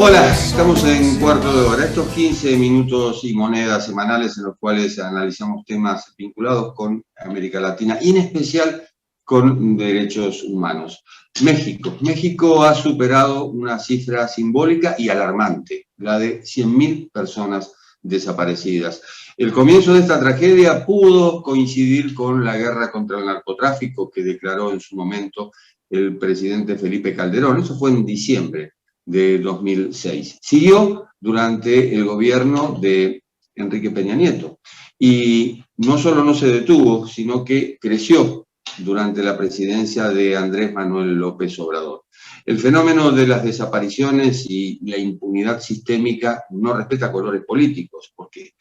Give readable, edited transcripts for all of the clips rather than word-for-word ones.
Hola, estamos en cuarto de hora. Estos 15 minutos y monedas semanales en los cuales analizamos temas vinculados con América Latina y en especial con derechos humanos. México ha superado una cifra simbólica y alarmante, la de 100.000 personas desaparecidas. El comienzo de esta tragedia pudo coincidir con la guerra contra el narcotráfico que declaró en su momento el presidente Felipe Calderón. Eso fue en diciembre de 2006. Siguió durante el gobierno de Enrique Peña Nieto y no solo no se detuvo, sino que creció durante la presidencia de Andrés Manuel López Obrador. El fenómeno de las desapariciones y la impunidad sistémica no respeta colores políticos, porque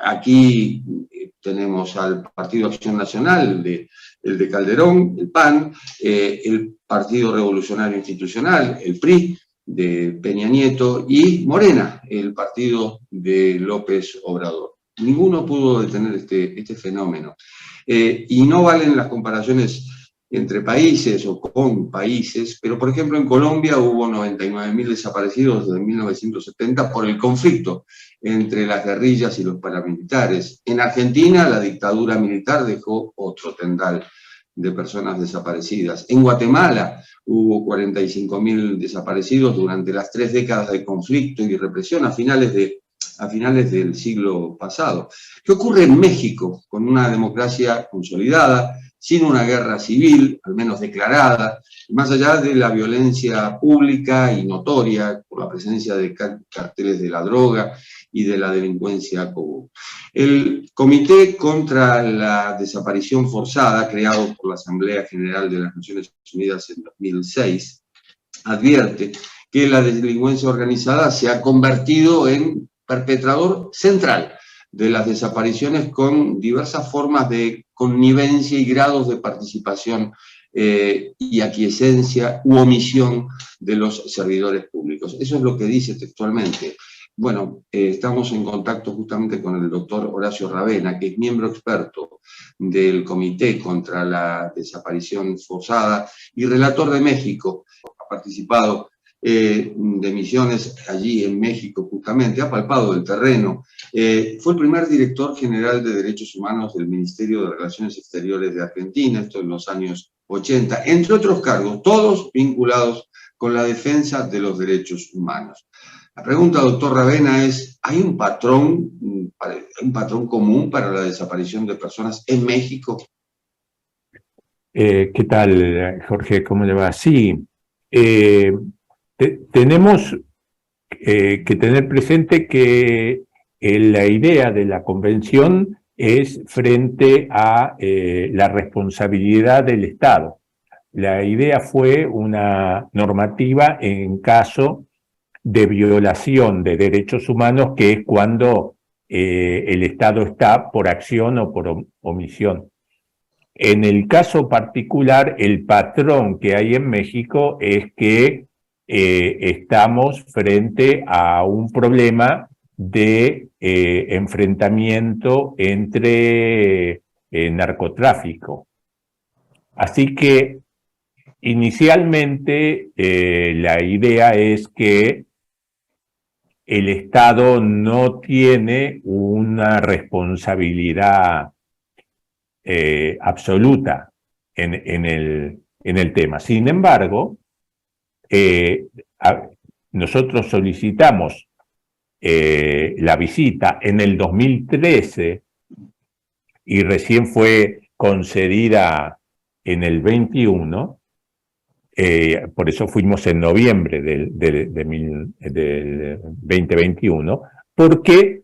aquí tenemos al Partido Acción Nacional, el de Calderón, el PAN, el Partido Revolucionario Institucional, el PRI, de Peña Nieto, y Morena, el partido de López Obrador. Ninguno pudo detener este fenómeno. Y no valen las comparaciones entre países o con países, pero por ejemplo en Colombia hubo 99.000 desaparecidos desde 1970 por el conflicto entre las guerrillas y los paramilitares. En Argentina la dictadura militar dejó otro tendal de personas desaparecidas. En Guatemala hubo 45.000 desaparecidos durante las 3 décadas de conflicto y represión a finales del siglo pasado. ¿Qué ocurre en México, con una democracia consolidada, sin una guerra civil, al menos declarada, más allá de la violencia pública y notoria por la presencia de carteles de la droga y de la delincuencia común? El Comité contra la Desaparición Forzada, creado por la Asamblea General de las Naciones Unidas en 2006, advierte que la delincuencia organizada se ha convertido en perpetrador central de las desapariciones con diversas formas de connivencia y grados de participación y aquiescencia u omisión de los servidores públicos. Eso es lo que dice textualmente. Bueno, estamos en contacto justamente con el doctor Horacio Ravena, que es miembro experto del Comité contra la Desaparición Forzada y relator de México. Ha participado de misiones allí en México justamente, ha palpado el terreno. Fue el primer director general de Derechos Humanos del Ministerio de Relaciones Exteriores de Argentina, esto en los años 80, entre otros cargos, todos vinculados con la defensa de los derechos humanos. La pregunta, doctor Ravena, es, ¿hay un patrón común para la desaparición de personas en México? ¿Qué tal, Jorge? ¿Cómo le va? Sí, tenemos que tener presente que la idea de la convención es frente a la responsabilidad del Estado. La idea fue una normativa en caso de violación de derechos humanos, que es cuando el Estado está por acción o por omisión. En el caso particular, el patrón que hay en México es que estamos frente a un problema de enfrentamiento entre narcotráfico. Así que inicialmente la idea es que el Estado no tiene una responsabilidad absoluta en el tema. Sin embargo, nosotros solicitamos la visita en el 2013 y recién fue concedida en el 21. Por eso fuimos en noviembre del 2021, porque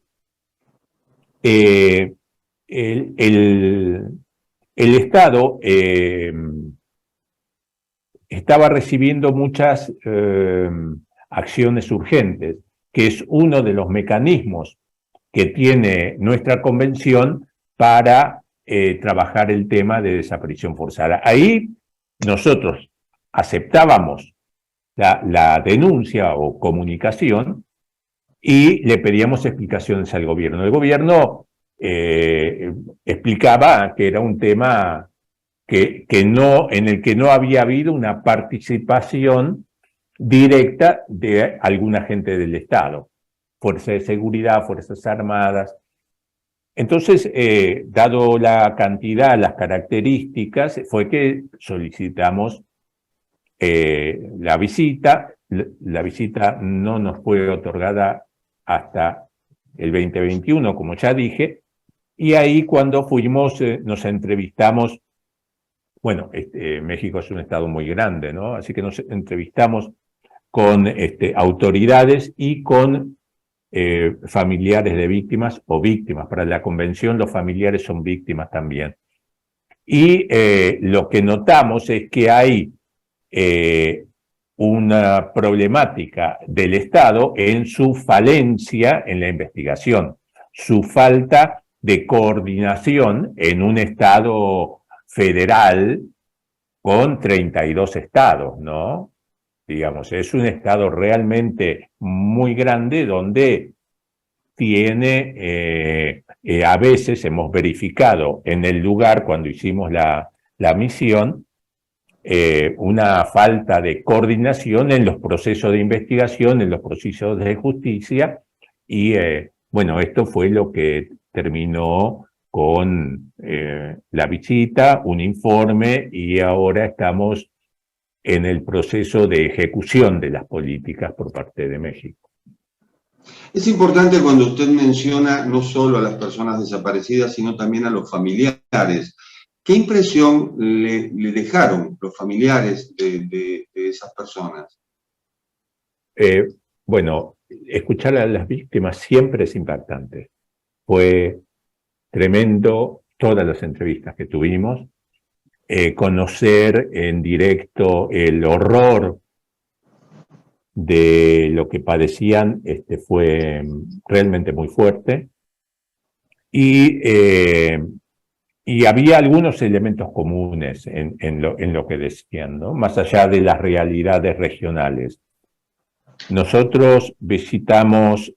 el Estado estaba recibiendo muchas acciones urgentes, que es uno de los mecanismos que tiene nuestra convención para trabajar el tema de desaparición forzada. Ahí nosotros aceptábamos la denuncia o comunicación y le pedíamos explicaciones al gobierno. El gobierno explicaba que era un tema en el que no había habido una participación directa de algún agente del Estado, Fuerzas de Seguridad, Fuerzas Armadas. Entonces, dado la cantidad, las características, fue que solicitamos la visita. La visita no nos fue otorgada hasta el 2021, como ya dije, y ahí cuando fuimos nos entrevistamos. Bueno, México es un estado muy grande, ¿no? Así que nos entrevistamos con autoridades y con familiares de víctimas o víctimas. Para la convención los familiares son víctimas también. Y lo que notamos es que hay una problemática del Estado en su falencia en la investigación, su falta de coordinación en un Estado federal con 32 estados, ¿no? Digamos, es un estado realmente muy grande donde tiene, a veces hemos verificado en el lugar cuando hicimos la misión, una falta de coordinación en los procesos de investigación, en los procesos de justicia, y bueno, esto fue lo que terminó con la visita, un informe, y ahora estamos en el proceso de ejecución de las políticas por parte de México. Es importante cuando usted menciona no solo a las personas desaparecidas, sino también a los familiares. ¿Qué impresión le dejaron los familiares de esas personas? Bueno, escuchar a las víctimas siempre es impactante. Fue tremendo todas las entrevistas que tuvimos, conocer en directo el horror de lo que padecían fue realmente muy fuerte, y había algunos elementos comunes en lo que decían, ¿no? Más allá de las realidades regionales. Nosotros visitamos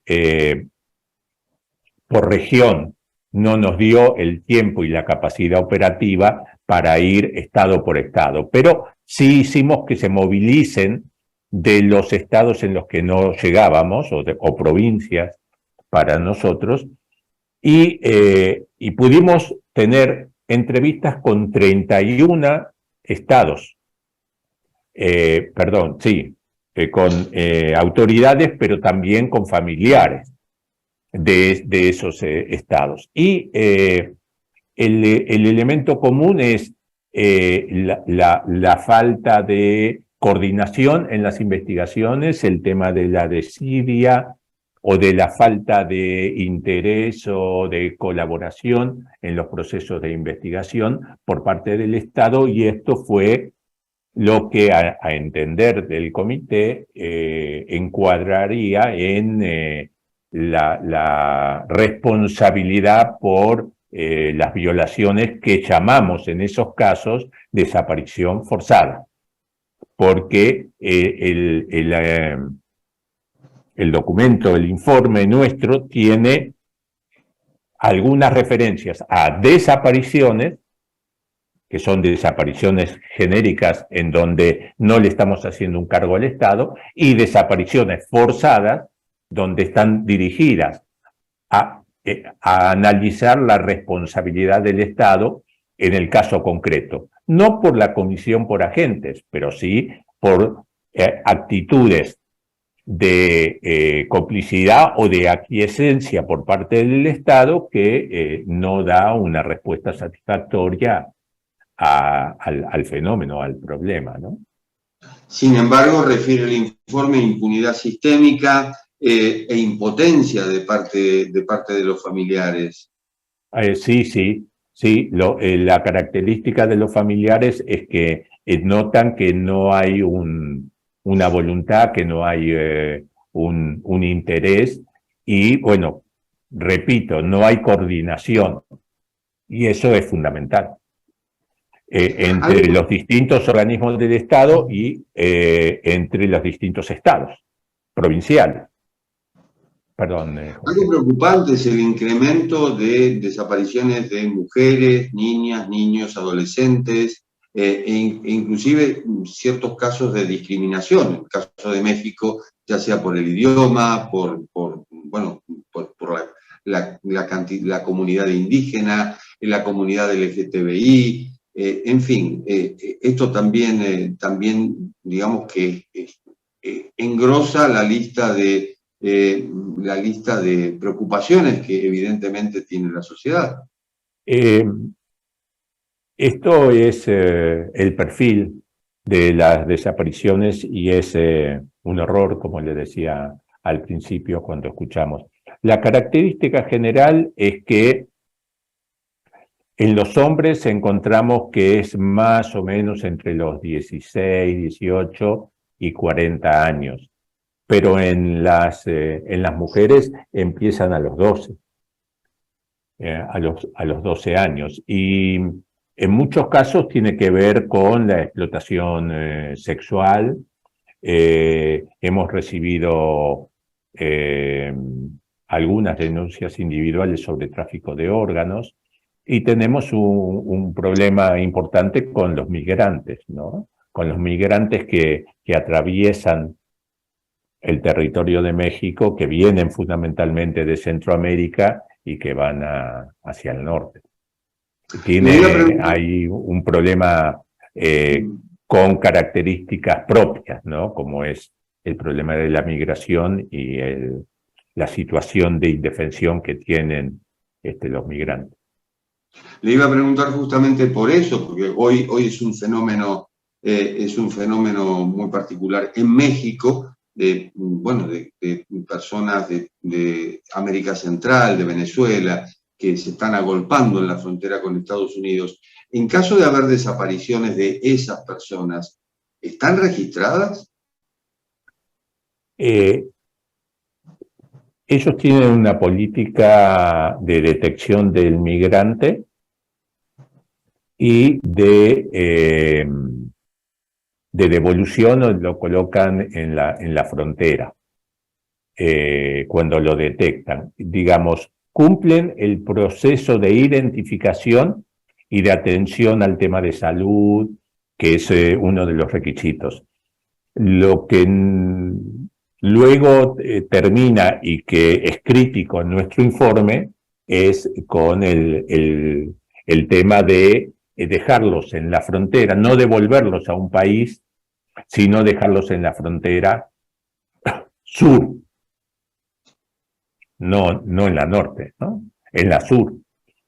por región, no nos dio el tiempo y la capacidad operativa para ir estado por estado, pero sí hicimos que se movilicen de los estados en los que no llegábamos, o provincias para nosotros, y pudimos tener entrevistas con 31 estados, con autoridades, pero también con familiares de esos estados. Y el elemento común es la falta de coordinación en las investigaciones, el tema de la desidia o de la falta de interés o de colaboración en los procesos de investigación por parte del Estado, y esto fue lo que, a entender del comité, encuadraría en la responsabilidad por las violaciones que llamamos en esos casos desaparición forzada, porque el documento, el informe nuestro, tiene algunas referencias a desapariciones, que son desapariciones genéricas en donde no le estamos haciendo un cargo al Estado, y desapariciones forzadas, donde están dirigidas a analizar la responsabilidad del Estado en el caso concreto. No por la comisión por agentes, pero sí por actitudes de complicidad o de aquiescencia por parte del Estado que no da una respuesta satisfactoria al fenómeno, al problema, ¿no? Sin embargo, refiere el informe a impunidad sistémica e impotencia de parte de los familiares. Sí. La característica de los familiares es que notan que no hay una voluntad, que no hay un interés, y bueno, repito, no hay coordinación, y eso es fundamental entre los distintos organismos del Estado y entre los distintos estados provinciales. Perdón. Algo preocupante es el incremento de desapariciones de mujeres, niñas, niños, adolescentes. e inclusive ciertos casos de discriminación. En el caso de México, ya sea por el idioma, por la comunidad indígena, la comunidad LGTBI, en fin, esto también, digamos que engrosa la lista de preocupaciones que evidentemente tiene la sociedad. Esto es el perfil de las desapariciones y es un horror, como le decía al principio cuando escuchamos. La característica general es que en los hombres encontramos que es más o menos entre los 16, 18 y 40 años, pero en las mujeres empiezan a los 12, a los 12 años, y en muchos casos tiene que ver con la explotación sexual. Hemos recibido algunas denuncias individuales sobre tráfico de órganos, y tenemos un problema importante con los migrantes, ¿no? Con los migrantes que atraviesan el territorio de México, que vienen fundamentalmente de Centroamérica y que van hacia el norte. Hay un problema con características propias, ¿no? Como es el problema de la migración y la situación de indefensión que tienen los migrantes. Le iba a preguntar justamente por eso, porque hoy es un fenómeno muy particular en México, de personas de América Central, de Venezuela, que se están agolpando en la frontera con Estados Unidos. En caso de haber desapariciones de esas personas, ¿están registradas? Ellos tienen una política de detección del migrante y de devolución, lo colocan en la frontera cuando lo detectan. Digamos, cumplen el proceso de identificación y de atención al tema de salud, que es uno de los requisitos. Lo que luego termina y que es crítico en nuestro informe es con el tema de dejarlos en la frontera, no devolverlos a un país, sino dejarlos en la frontera sur, no en la norte, ¿no? En la sur,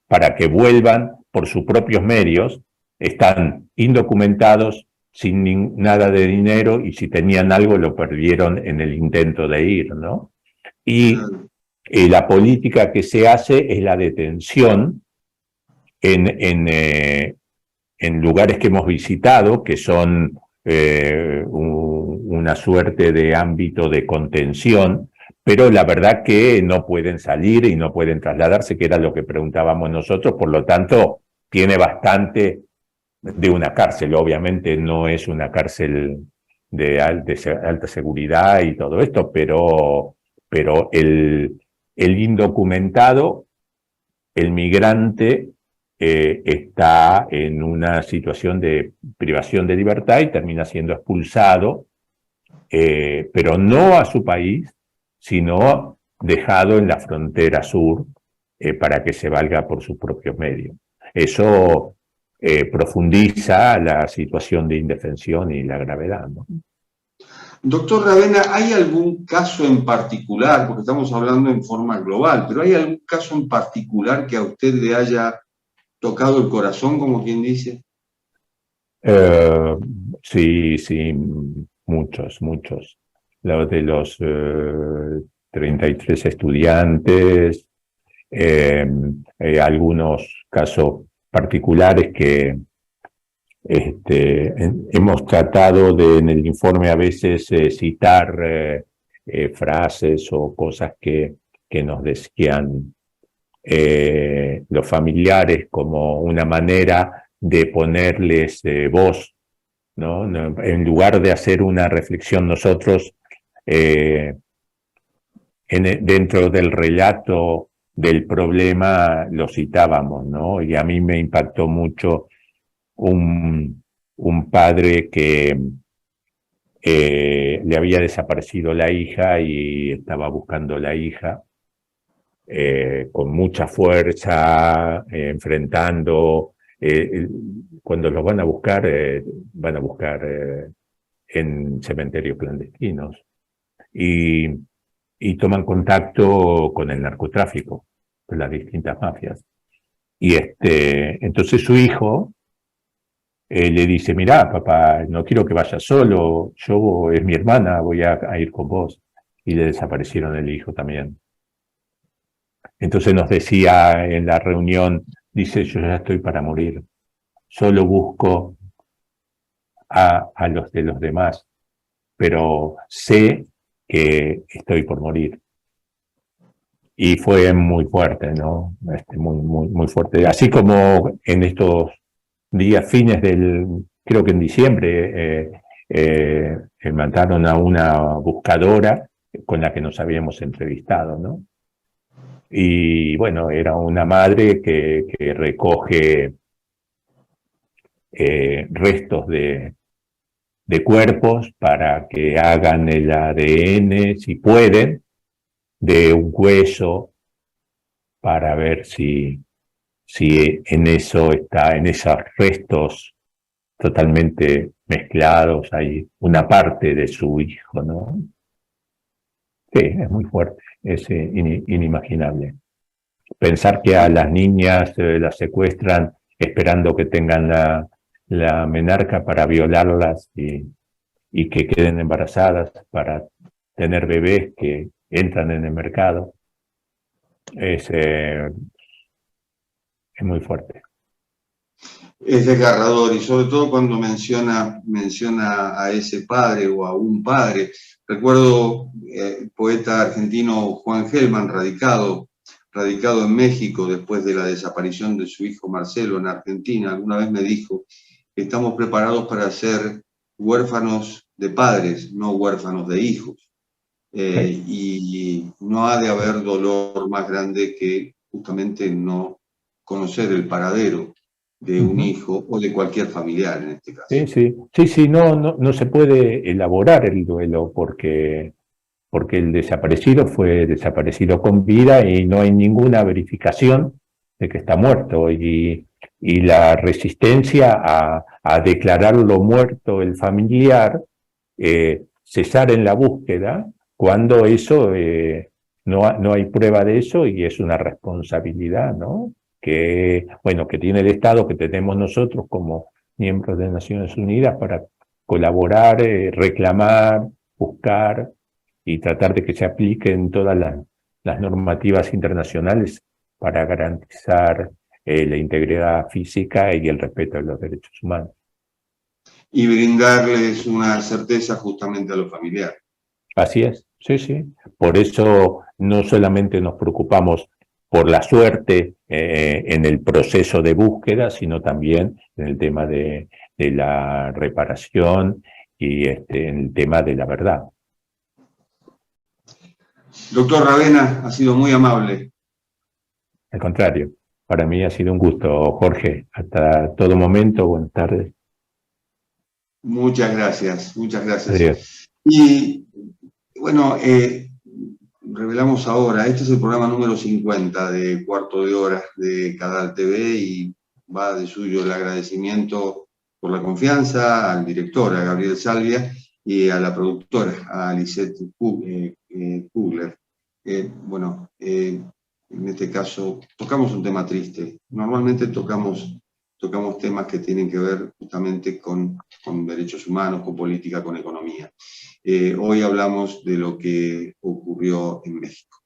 para que vuelvan por sus propios medios. Están indocumentados, sin nada de dinero, y si tenían algo lo perdieron en el intento de ir, ¿no? Y la política que se hace es la detención en lugares que hemos visitado, que son una suerte de ámbito de contención, pero la verdad que no pueden salir y no pueden trasladarse, que era lo que preguntábamos nosotros. Por lo tanto, tiene bastante de una cárcel. Obviamente no es una cárcel de alta seguridad y todo esto, pero el indocumentado, el migrante, está en una situación de privación de libertad y termina siendo expulsado, pero no a su país, sino dejado en la frontera sur para que se valga por sus propios medios. Eso profundiza la situación de indefensión y la gravedad, ¿no? Doctor Ravena, ¿hay algún caso en particular, porque estamos hablando en forma global, pero hay algún caso en particular que a usted le haya tocado el corazón, como quien dice? Sí, muchos. Lo de los 33 estudiantes, algunos casos particulares que hemos tratado de, en el informe, a veces citar frases o cosas que nos decían los familiares, como una manera de ponerles voz, ¿no? En lugar de hacer una reflexión nosotros dentro del relato del problema, lo citábamos, ¿no? Y a mí me impactó mucho un un padre que le había desaparecido la hija y estaba buscando la hija con mucha fuerza, enfrentando. Cuando los van a buscar en cementerios clandestinos y toman contacto con el narcotráfico, con las distintas mafias. Y entonces su hijo le dice: mirá, papá, no quiero que vayas solo, es mi hermana, voy a ir con vos. Y le desaparecieron el hijo también. Entonces nos decía en la reunión, dice: yo ya estoy para morir, solo busco a los de los demás, pero sé que estoy por morir. Y fue muy fuerte, ¿no? Muy fuerte. Así como en estos días, creo que en diciembre, mataron a una buscadora con la que nos habíamos entrevistado, ¿no? Y bueno, era una madre que recoge restos de cuerpos para que hagan el ADN, si pueden, de un hueso, para ver si en esos restos totalmente mezclados hay una parte de su hijo, ¿no? Sí, es muy fuerte, es inimaginable. Pensar que a las niñas las secuestran esperando que tengan la menarca para violarlas y que queden embarazadas para tener bebés que entran en el mercado, es muy fuerte. Es desgarrador, y sobre todo cuando menciona a ese padre o a un padre. Recuerdo el poeta argentino Juan Gelman, radicado en México después de la desaparición de su hijo Marcelo en Argentina. Alguna vez me dijo: estamos preparados para ser huérfanos de padres, no huérfanos de hijos. Y no ha de haber dolor más grande que justamente no conocer el paradero de un hijo o de cualquier familiar en este caso. Sí, no se puede elaborar el duelo porque el desaparecido fue desaparecido con vida y no hay ninguna verificación de que está muerto, y la resistencia a declararlo muerto el familiar, cesar en la búsqueda cuando eso no hay prueba de eso, y es una responsabilidad, ¿no? Que tiene el Estado, que tenemos nosotros como miembros de Naciones Unidas para colaborar, reclamar, buscar y tratar de que se apliquen todas las normativas internacionales para garantizar la integridad física y el respeto de los derechos humanos. Y brindarles una certeza justamente a los familiares. Así es, sí. Por eso no solamente nos preocupamos por la suerte en el proceso de búsqueda, sino también en el tema de la reparación y en el tema de la verdad. Doctor Ravena, ha sido muy amable. Al contrario, para mí ha sido un gusto, Jorge. Hasta todo momento, buenas tardes. Muchas gracias. Adiós. Y bueno, revelamos ahora, este es el programa número 50 de Cuarto de Hora de Cadal TV, y va de suyo el agradecimiento por la confianza al director, a Gabriel Salvia, y a la productora, a Lisette Kugler. En este caso tocamos un tema triste. Normalmente tocamos temas que tienen que ver justamente con derechos humanos, con política, con economía. Hoy hablamos de lo que ocurrió en México.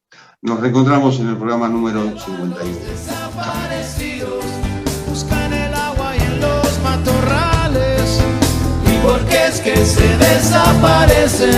Nos reencontramos en el programa número 51. Desaparecidos buscan el agua y en los matorrales, y porque es que se desaparecen